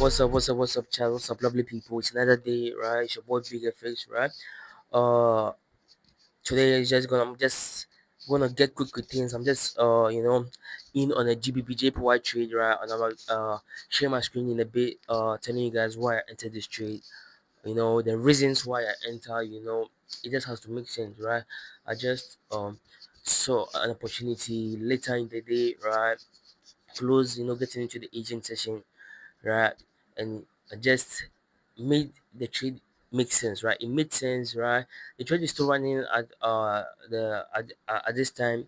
What's up, chat? What's up, lovely people? It's another day, right? It's your boy Big FX, right? Uh, Today is just gonna I'm just gonna get quick with things. I'm just in on a GBPJPY trade, right? And I'm share my screen in a bit, telling you guys why I entered this trade. The reasons why I enter. It just has to make sense, right? I just saw an opportunity later in the day, right? Close, getting into the agent session, right? And I just made the trade make sense, right? It made sense, right? The trade is still running at this time.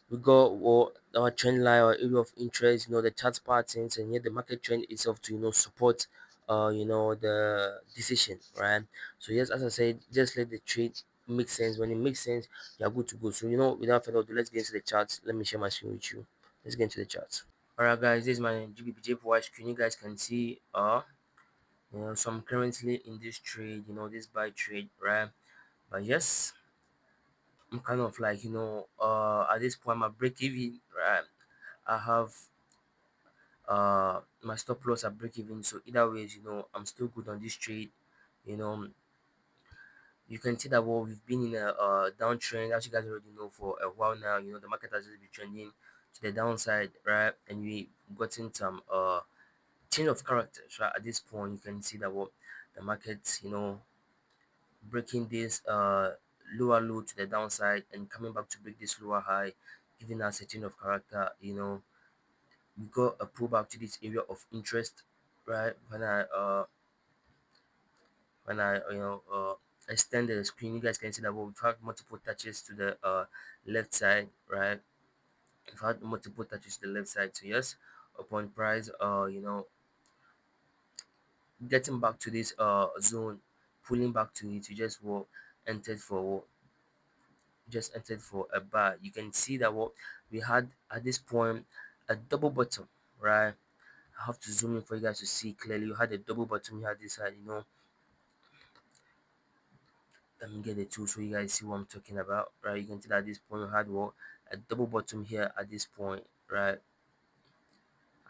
We got what our trend line or area of interest, the chart patterns, and yet the market trend itself to support the decision, right? So yes, as I said, just let the trade make sense. When it makes sense, you're good to go. So without further ado, let's get into the charts. Let me share my screen with you. Let's get into the charts. Alright guys, this is my GBPJPY screen. You guys can see so I'm currently in this trade, this buy trade, right? But yes, I'm kind of like at this point my break even, right? I have my stop loss at break even, so either ways, I'm still good on this trade. You know, you can see that we've been in a downtrend, as you guys already know, for a while now. The market has just been trending to the downside, right? And we gotten some change of characters, right? At this point you can see that what the market, breaking this lower low to the downside and coming back to break this lower high, giving us a change of character. We got a pullback to this area of interest, right? When I extend the screen, you guys can see that we've had multiple touches to the left side, right? We've had multiple touches to the left side. So yes, upon price getting back to this zone, pulling back to it, you entered for entered for a bar. You can see that what we had at this point, a double bottom, right? I have to zoom in for you guys to see clearly. You had a double bottom here at this side. Let me get the tool so you guys see what I'm talking about, right? You can see that at this point we had what, a double bottom here at this point, right?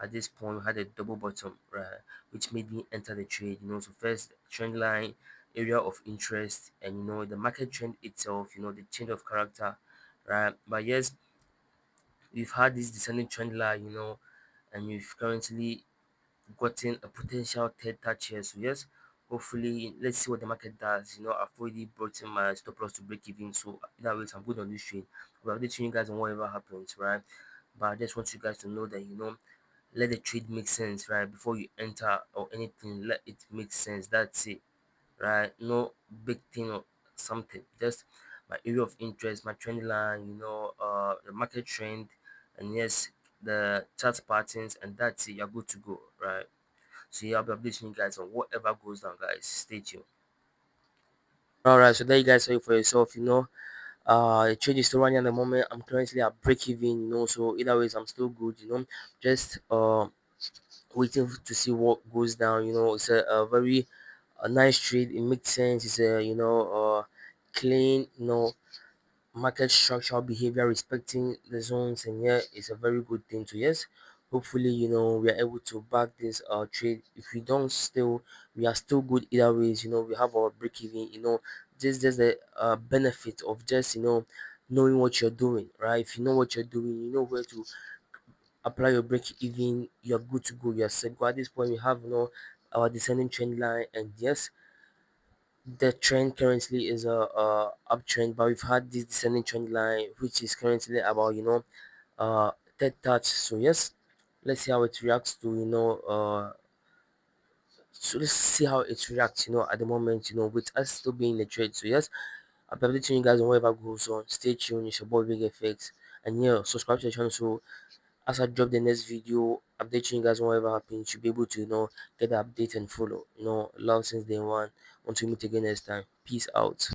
At this point we had a double bottom, right, which made me enter the trade. So first, trend line, area of interest, and the market trend itself, the change of character, right? But yes, we've had this descending trend line, and we've currently gotten a potential third touch here. So yes, hopefully let's see what the market does. I've already brought in my stop loss to break even, so that way I'm good on this trade. I'll update you guys on whatever happens, right? But I just want you guys to know that let the trade make sense, right? Before you enter or anything, let it make sense. That's it, right? No big thing or something. Just my area of interest, my trend line, the market trend, and yes, the chart patterns, and that's it. You're good to go, right? So yeah, I'll be updating you guys on whatever goes down, guys. Stay tuned. Alright, so there you guys saw it for yourself. The trade is still running at the moment. I'm currently at break even, so either ways I'm still good. Just waiting to see what goes down. It's a very nice trade. It makes sense. It's a clean, market structural behavior respecting the zones, and yeah, it's a very good thing to yes. Hopefully, we are able to back this trade. If we don't still, we are still good either ways. We have our break even. Just the benefit of just knowing what you're doing, right? If you know what you're doing, you know where to apply your break even, you're good to go, you're set. But at this point we have our descending trend line, and yes, the trend currently is a uptrend, but we've had this descending trend line which is currently about third touch. So yes, let's see how it reacts to so let's see how it reacts at the moment, with us still being in the trade. So yes, I'll be updating you guys on whatever goes on. Stay tuned. It's your boy Big FX, and yeah, subscribe to the channel so as I drop the next video, updating you guys on whatever happens, you should be able to get the update and follow. Love since day one. Until we meet again next time. Peace out.